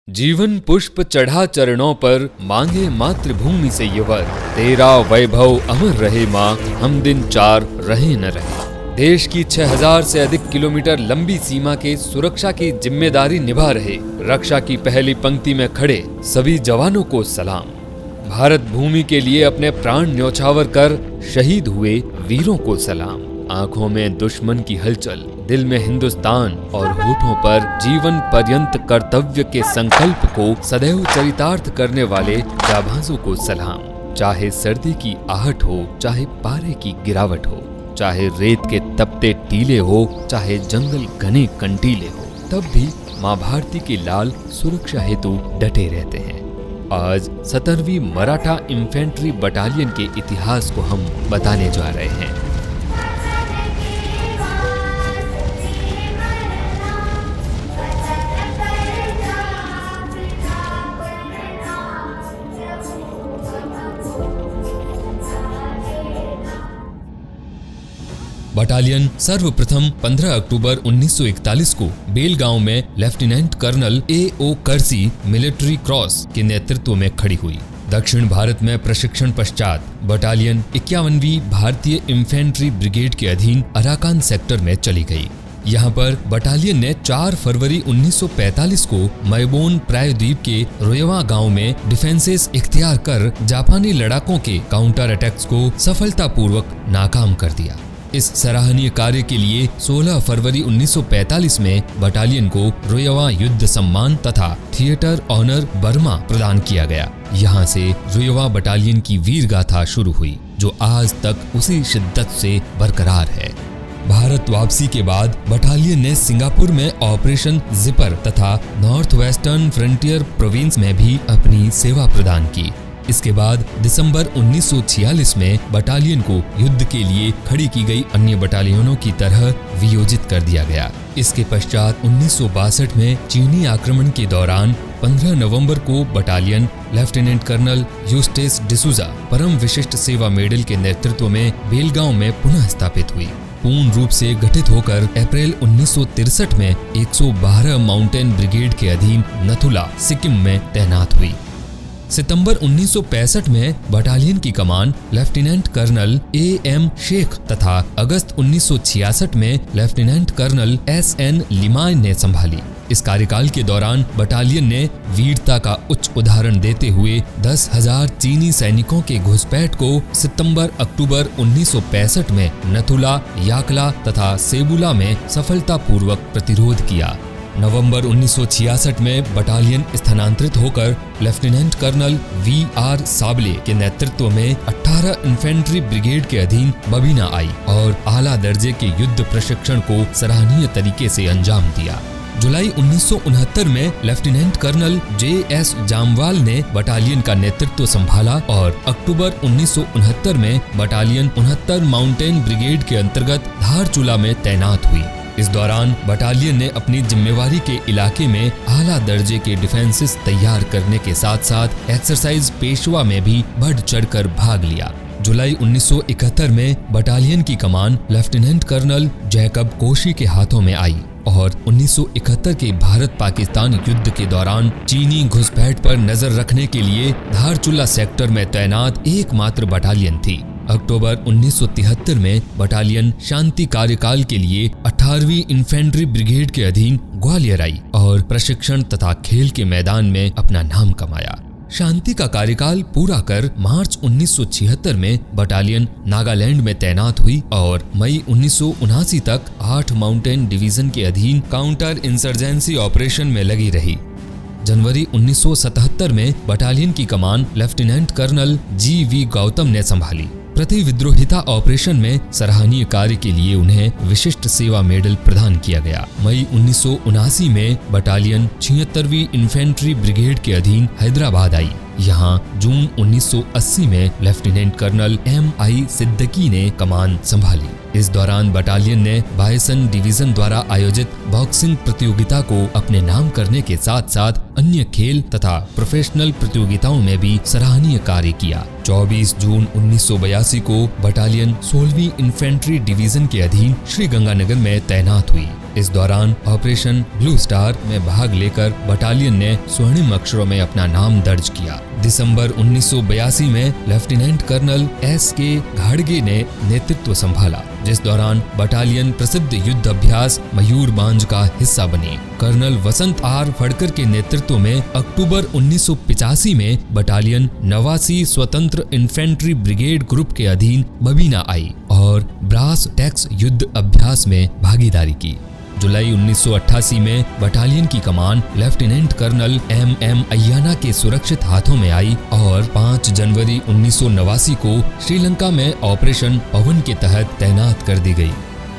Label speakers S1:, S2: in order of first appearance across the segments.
S1: जीवन पुष्प चढ़ा चरणों पर, मांगे मातृभूमि से ये वर। तेरा वैभव अमर रहे माँ, हम दिन चार रहे न रहे। देश की 6000 से अधिक किलोमीटर लंबी सीमा के सुरक्षा की जिम्मेदारी निभा रहे रक्षा की पहली पंक्ति में खड़े सभी जवानों को सलाम। भारत भूमि के लिए अपने प्राण न्यौछावर कर शहीद हुए वीरों को सलाम। आंखों में दुश्मन की हलचल, दिल में हिंदुस्तान और होठों पर जीवन पर्यंत कर्तव्य के संकल्प को सदैव चरितार्थ करने वाले जाबाजों को सलाम। चाहे सर्दी की आहट हो, चाहे पारे की गिरावट हो, चाहे रेत के तपते टीले हो, चाहे जंगल घने कंटीले हो, तब भी माँ भारती की लाल सुरक्षा हेतु डटे रहते हैं। आज 17वीं मराठा इन्फेंट्री बटालियन के इतिहास को हम बताने जा रहे हैं। बटालियन सर्वप्रथम 15 अक्टूबर 1941 को बेलगांव में लेफ्टिनेंट कर्नल A.O. कर्सी मिलिट्री क्रॉस के नेतृत्व में खड़ी हुई। दक्षिण भारत में प्रशिक्षण पश्चात बटालियन 51वीं भारतीय इन्फेंट्री ब्रिगेड के अधीन अराकान सेक्टर में चली गई। यहाँ पर बटालियन ने 4 फरवरी 1945 को मैबोन प्रायद्वीप के रोयवा गांव में डिफेंसेस इख्तियार कर जापानी लड़ाकों के काउंटर अटैक्स को सफलतापूर्वक नाकाम कर दिया। इस सराहनीय कार्य के लिए 16 फरवरी 1945 में बटालियन को रोयवा युद्ध सम्मान तथा थिएटर ऑनर बर्मा प्रदान किया गया। यहाँ से रोयवा बटालियन की वीर गाथा शुरू हुई, जो आज तक उसी शिद्दत से बरकरार है। भारत वापसी के बाद बटालियन ने सिंगापुर में ऑपरेशन जिपर तथा नॉर्थ वेस्टर्न फ्रंटियर प्रोविंस में भी अपनी सेवा प्रदान की। इसके बाद दिसंबर 1946 में बटालियन को युद्ध के लिए खड़ी की गई अन्य बटालियनों की तरह वियोजित कर दिया गया। इसके पश्चात 1962 में चीनी आक्रमण के दौरान 15 नवंबर को battalion lieutenant colonel Eustace D'Souza Param Vishisht सेवा मेडल के नेतृत्व में बेलगांव में पुनः स्थापित हुई। पूर्ण रूप से गठित होकर अप्रैल 1963 में 112 माउंटेन ब्रिगेड के अधीन नथुला, सिक्किम में तैनात हुई। सितंबर 1965 में बटालियन की कमान लेफ्टिनेंट कर्नल A.M. शेख तथा अगस्त 1966 में लेफ्टिनेंट कर्नल S.N. लिमाय ने संभाली। इस कार्यकाल के दौरान बटालियन ने वीरता का उच्च उदाहरण देते हुए 10,000 चीनी सैनिकों के घुसपैठ को सितंबर-अक्टूबर 1965 में नथुला, याकला तथा सेबुला में सफलतापूर्वक प्रतिरोध किया। नवंबर 1966 में बटालियन स्थानांतरित होकर लेफ्टिनेंट कर्नल V.R. साबले के नेतृत्व में 18 इन्फेंट्री ब्रिगेड के अधीन बबीना आई और आला दर्जे के युद्ध प्रशिक्षण को सराहनीय तरीके से अंजाम दिया। जुलाई 1969 में लेफ्टिनेंट कर्नल J.S. जामवाल ने बटालियन का नेतृत्व संभाला और अक्टूबर 1969 में बटालियन 69 माउंटेन ब्रिगेड के अंतर्गत धारचूला में तैनात हुई। इस दौरान बटालियन ने अपनी जिम्मेवारी के इलाके में आला दर्जे के डिफेंसेस तैयार करने के साथ साथ एक्सरसाइज पेशवा में भी बढ़ चढ़कर भाग लिया। जुलाई 1971 में बटालियन की कमान लेफ्टिनेंट कर्नल जैकब कोशी के हाथों में आई और 1971 के भारत पाकिस्तान युद्ध के दौरान चीनी घुसपैठ पर नजर रखने के लिए धारचूला सेक्टर में तैनात एकमात्र बटालियन थी। अक्टूबर 1973 में बटालियन शांति कार्यकाल के लिए 18वीं इन्फेंट्री ब्रिगेड के अधीन ग्वालियर आई और प्रशिक्षण तथा खेल के मैदान में अपना नाम कमाया। शांति का कार्यकाल पूरा कर मार्च 1976 में बटालियन नागालैंड में तैनात हुई और मई 1979 तक 8 माउंटेन डिवीजन के अधीन काउंटर इंसर्जेंसी ऑपरेशन में लगी रही। जनवरी 1977 में बटालियन की कमान लेफ्टिनेंट कर्नल G.V. गौतम ने संभाली। प्रति विद्रोहिता ऑपरेशन में सराहनीय कार्य के लिए उन्हें विशिष्ट सेवा मेडल प्रदान किया गया। मई 1979 में बटालियन 76वीं इन्फेंट्री ब्रिगेड के अधीन हैदराबाद आई। यहाँ जून 1980 में लेफ्टिनेंट कर्नल M.I. सिद्दीकी ने कमान संभाली। इस दौरान बटालियन ने बायसन डिवीजन द्वारा आयोजित बॉक्सिंग प्रतियोगिता को अपने नाम करने के साथ साथ अन्य खेल तथा प्रोफेशनल प्रतियोगिताओं में भी सराहनीय कार्य किया। 24 जून 1982 को बटालियन 16वीं इन्फेंट्री डिवीजन के अधीन श्रीगंगानगर में तैनात हुई। इस दौरान ऑपरेशन ब्लू स्टार में भाग लेकर बटालियन ने स्वर्णिम अक्षरों में अपना नाम दर्ज किया। दिसंबर 1982 में लेफ्टिनेंट कर्नल S.K. घाड़गे ने नेतृत्व संभाला, जिस दौरान बटालियन प्रसिद्ध युद्ध अभ्यास मयूरबांज का हिस्सा बनी। कर्नल वसंत R. फड़कर के नेतृत्व में अक्टूबर 1985 में बटालियन 89 स्वतंत्र इन्फेंट्री ब्रिगेड ग्रुप के अधीन बबीना आई और ब्रास टैक्स युद्ध अभ्यास में भागीदारी की। जुलाई 1988 में बटालियन की कमान लेफ्टिनेंट कर्नल M.M. अय्याना के सुरक्षित हाथों में आई और 5 जनवरी 1989 को श्रीलंका में ऑपरेशन पवन के तहत तैनात कर दी गई।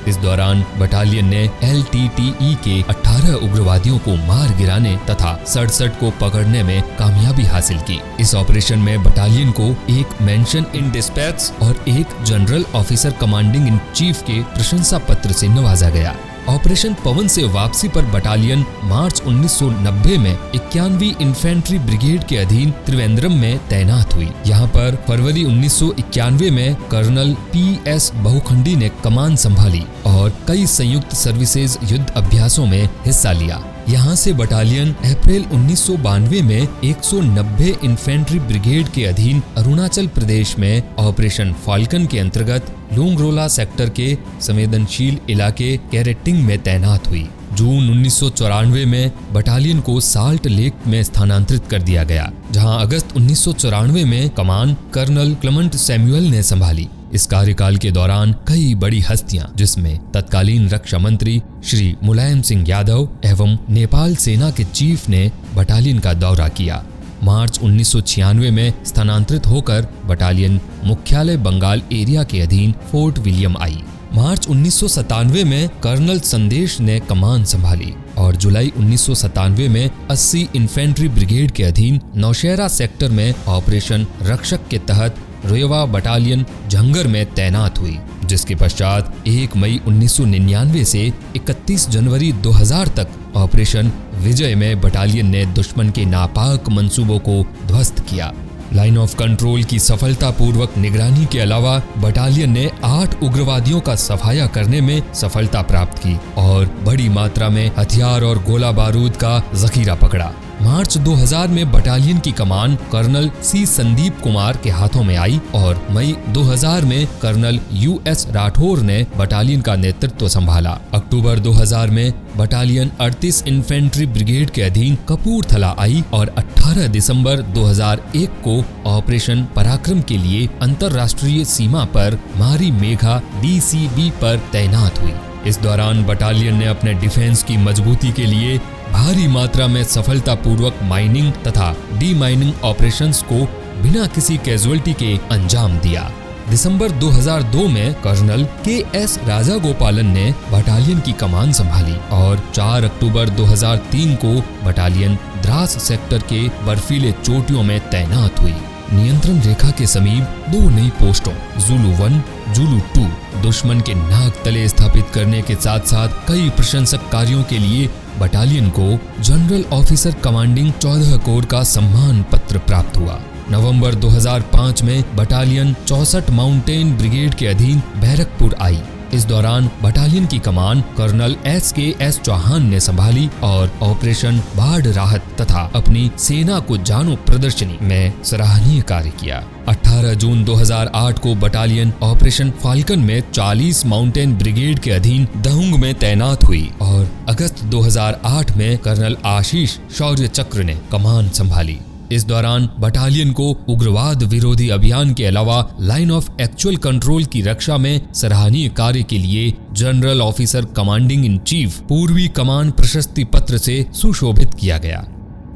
S1: इस दौरान बटालियन ने LTTE के 18 उग्रवादियों को मार गिराने तथा 67 को पकड़ने में कामयाबी हासिल की। इस ऑपरेशन में बटालियन को एक मेंशन इन डिस्पैच और एक general officer commanding in chief के प्रशंसा पत्र से नवाजा गया। ऑपरेशन पवन से वापसी पर बटालियन मार्च 1990 में 91वीं इन्फेंट्री ब्रिगेड के अधीन त्रिवेंद्रम में तैनात हुई। यहाँ पर फरवरी 1991 में कर्नल P.S. बहुखंडी ने कमान संभाली और कई संयुक्त सर्विसेज युद्ध अभ्यासों में हिस्सा लिया। यहाँ से बटालियन अप्रैल 1992 में 190 इन्फेंट्री ब्रिगेड के अधीन अरुणाचल प्रदेश में ऑपरेशन फाल्कन के अंतर्गत लुंगरोला सेक्टर के संवेदनशील इलाके कैरेटिंग में तैनात हुई। जून 1994 में बटालियन को साल्ट लेक में स्थानांतरित कर दिया गया, जहां अगस्त 1994 में कमान कर्नल क्लेमेंट सैमुअल ने संभाली। इस कार्यकाल के दौरान कई बड़ी हस्तियां, जिसमें तत्कालीन रक्षा मंत्री श्री मुलायम सिंह यादव एवं नेपाल सेना के चीफ ने बटालियन का दौरा किया। मार्च 1996 में स्थानांतरित होकर बटालियन मुख्यालय बंगाल एरिया के अधीन फोर्ट विलियम आई। मार्च 1997 में कर्नल संदेश ने कमान संभाली और जुलाई 1997 में 80 इन्फेंट्री ब्रिगेड के अधीन नौशहरा सेक्टर में ऑपरेशन रक्षक के तहत रेवा बटालियन झंगर में तैनात हुई, जिसके पश्चात 1 मई 1999 से 31 जनवरी 2000 तक ऑपरेशन विजय में बटालियन ने दुश्मन के नापाक मंसूबों को ध्वस्त किया। लाइन ऑफ कंट्रोल की सफलतापूर्वक निगरानी के अलावा बटालियन ने 8 उग्रवादियों का सफाया करने में सफलता प्राप्त की और बड़ी मात्रा में हथियार और गोला बारूद का जखीरा पकड़ा। मार्च 2000 में बटालियन की कमान कर्नल C. संदीप कुमार के हाथों में आई और मई 2000 में कर्नल U.S. राठौर ने बटालियन का नेतृत्व संभाला। अक्टूबर 2000 में बटालियन 38 इन्फेंट्री ब्रिगेड के अधीन कपूरथला आई और 18 दिसंबर 2001 को ऑपरेशन पराक्रम के लिए अंतर्राष्ट्रीय सीमा पर मारी मेघा DCB पर तैनात हुई। इस दौरान बटालियन ने अपने डिफेंस की मजबूती के लिए भारी मात्रा में सफलतापूर्वक माइनिंग तथा डी माइनिंग ऑपरेशंस को बिना किसी कैजुअल्टी के अंजाम दिया। दिसंबर 2002 में कर्नल K.S. राजागोपालन ने बटालियन की कमान संभाली और 4 अक्टूबर 2003 को बटालियन द्रास सेक्टर के बर्फीले चोटियों में तैनात हुई। नियंत्रण रेखा के समीप 2 नई पोस्टों जुलू 1, जुलू 2 दुश्मन के नाक तले स्थापित करने के साथ साथ कई प्रशंसक कार्यों के लिए बटालियन को जनरल ऑफिसर कमांडिंग 14 कोर का सम्मान पत्र प्राप्त हुआ। नवंबर 2005 में बटालियन 64 माउंटेन ब्रिगेड के अधीन बैरकपुर आई। इस दौरान बटालियन की कमान कर्नल S.K.S. चौहान ने संभाली और ऑपरेशन बाढ़ राहत तथा अपनी सेना को जानो प्रदर्शनी में सराहनीय कार्य किया। 18 जून 2008 को बटालियन ऑपरेशन फाल्कन में 40 माउंटेन ब्रिगेड के अधीन दहुंग में तैनात हुई और अगस्त 2008 में कर्नल आशीष शौर्य चक्र ने कमान संभाली। इस दौरान बटालियन को उग्रवाद विरोधी अभियान के अलावा लाइन ऑफ एक्चुअल कंट्रोल की रक्षा में सराहनीय कार्य के लिए general officer commanding in chief पूर्वी कमान प्रशस्ति पत्र से सुशोभित किया गया।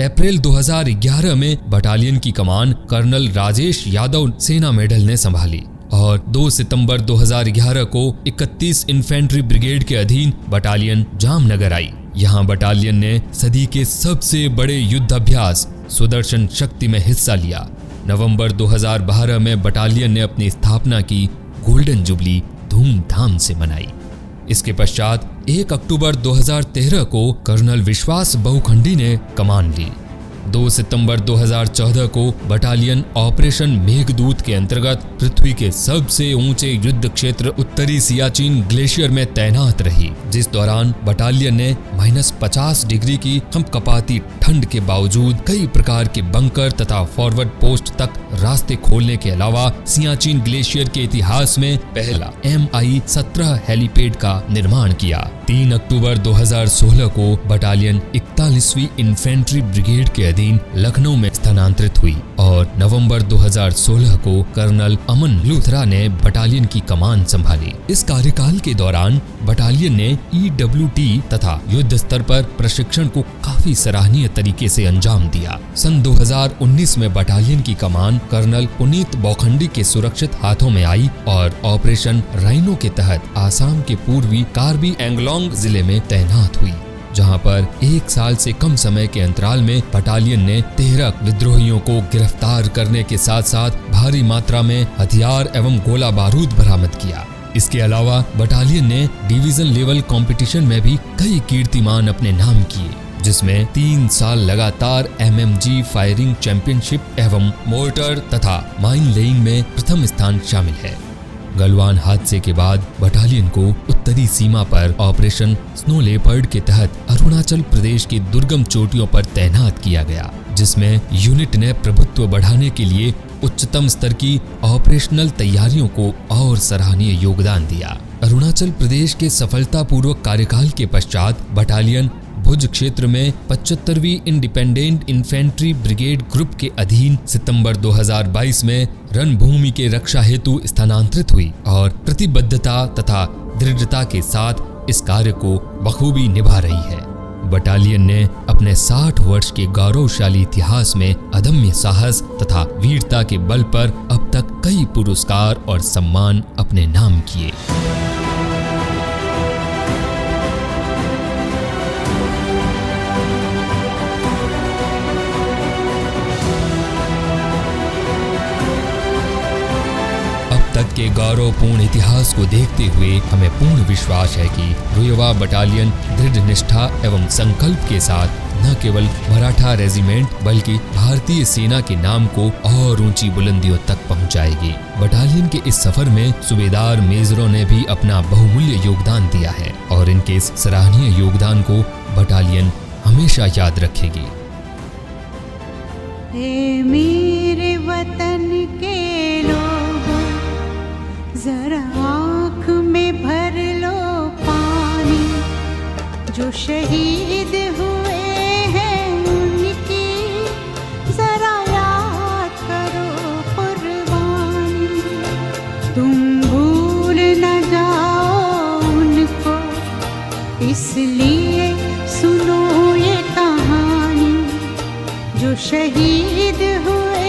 S1: अप्रैल 2011 में बटालियन की कमान कर्नल राजेश यादव सेना मेडल ने संभाली और 2 सितंबर 2011 को 31 इन्फेंट्री ब्रिगेड के अधीन बटालियन जामनगर आई। यहाँ बटालियन ने सदी के सबसे बड़े युद्ध अभ्यास सुदर्शन शक्ति में हिस्सा लिया। नवंबर 2012 में बटालियन ने अपनी स्थापना की गोल्डन जुबली धूमधाम से मनाई। इसके पश्चात 1 अक्टूबर 2013 को कर्नल विश्वास बहुखंडी ने कमान ली। 2 सितंबर 2014 को बटालियन ऑपरेशन मेघदूत के अंतर्गत पृथ्वी के सबसे ऊंचे युद्ध क्षेत्र उत्तरी सियाचिन ग्लेशियर में तैनात रही, जिस दौरान बटालियन ने -50 डिग्री की कंपकपाती ठंड के बावजूद कई प्रकार के बंकर तथा फॉरवर्ड पोस्ट तक रास्ते खोलने के अलावा सियाचिन ग्लेशियर के इतिहास में पहला MI-17 हेलीपैड का निर्माण किया। 3 अक्टूबर 2016 को बटालियन 41वीं इन्फेंट्री ब्रिगेड के अधीन लखनऊ में स्थानांतरित हुई और नवंबर 2016 को कर्नल अमन लूथरा ने बटालियन की कमान संभाली। इस कार्यकाल के दौरान बटालियन ने EWT तथा युद्ध स्तर पर प्रशिक्षण को काफी सराहनीय तरीके से अंजाम दिया। सन 2019 में बटालियन की कमान कर्नल पुनीत बौखंडी के सुरक्षित हाथों में आई और ऑपरेशन राइनो के तहत आसाम के पूर्वी कार्बी एंगलोंग जिले में तैनात हुई, जहां पर 1 साल से कम समय के अंतराल में बटालियन ने 13 विद्रोहियों को गिरफ्तार करने के साथ साथ भारी मात्रा में हथियार एवं गोला बारूद बरामद किया। इसके अलावा बटालियन ने डिवीजन लेवल कंपटीशन में भी कई कीर्तिमान अपने नाम किए, जिसमें 3 साल लगातार MMG फायरिंग चैंपियनशिप एवं मोर्टर तथा माइन लेइंग में प्रथम स्थान शामिल है। गलवान हादसे के बाद बटालियन को उत्तरी सीमा पर ऑपरेशन स्नो लेपर्ड के तहत अरुणाचल प्रदेश की दुर्गम चोटियों पर तैनात किया गया, जिसमें यूनिट ने प्रभुत्व बढ़ाने के लिए उच्चतम स्तर की ऑपरेशनल तैयारियों को और सराहनीय योगदान दिया। अरुणाचल प्रदेश के सफलतापूर्वक कार्यकाल के पश्चात बटालियन भुज क्षेत्र में 75वीं इंडिपेंडेंट इन्फेंट्री ब्रिगेड ग्रुप के अधीन सितंबर 2022 में रणभूमि के रक्षा हेतु स्थानांतरित हुई और प्रतिबद्धता तथा दृढ़ता के साथ इस कार्य को बखूबी निभा रही है। बटालियन ने अपने 60 वर्ष के गौरवशाली इतिहास में अदम्य साहस तथा वीरता के बल पर अब तक कई पुरस्कार और सम्मान अपने नाम किए। तक के गौरवपूर्ण इतिहास को देखते हुए हमें पूर्ण विश्वास है कि रुयवा बटालियन दृढ़ निष्ठा एवं संकल्प के साथ न केवल मराठा रेजिमेंट बल्कि भारतीय सेना के नाम को और ऊंची बुलंदियों तक पहुंचाएगी। बटालियन के इस सफर में सूबेदार मेजरों ने भी अपना बहुमूल्य योगदान दिया है और इनके इस सराहनीय योगदान को बटालियन हमेशा याद रखेगी।
S2: मेरे वतन के जरा आँख में भर लो पानी, जो शहीद हुए हैं उनकी जरा याद करो कुर्बानी। तुम भूल न जाओ उनको, इसलिए सुनो ये कहानी, जो शहीद हुए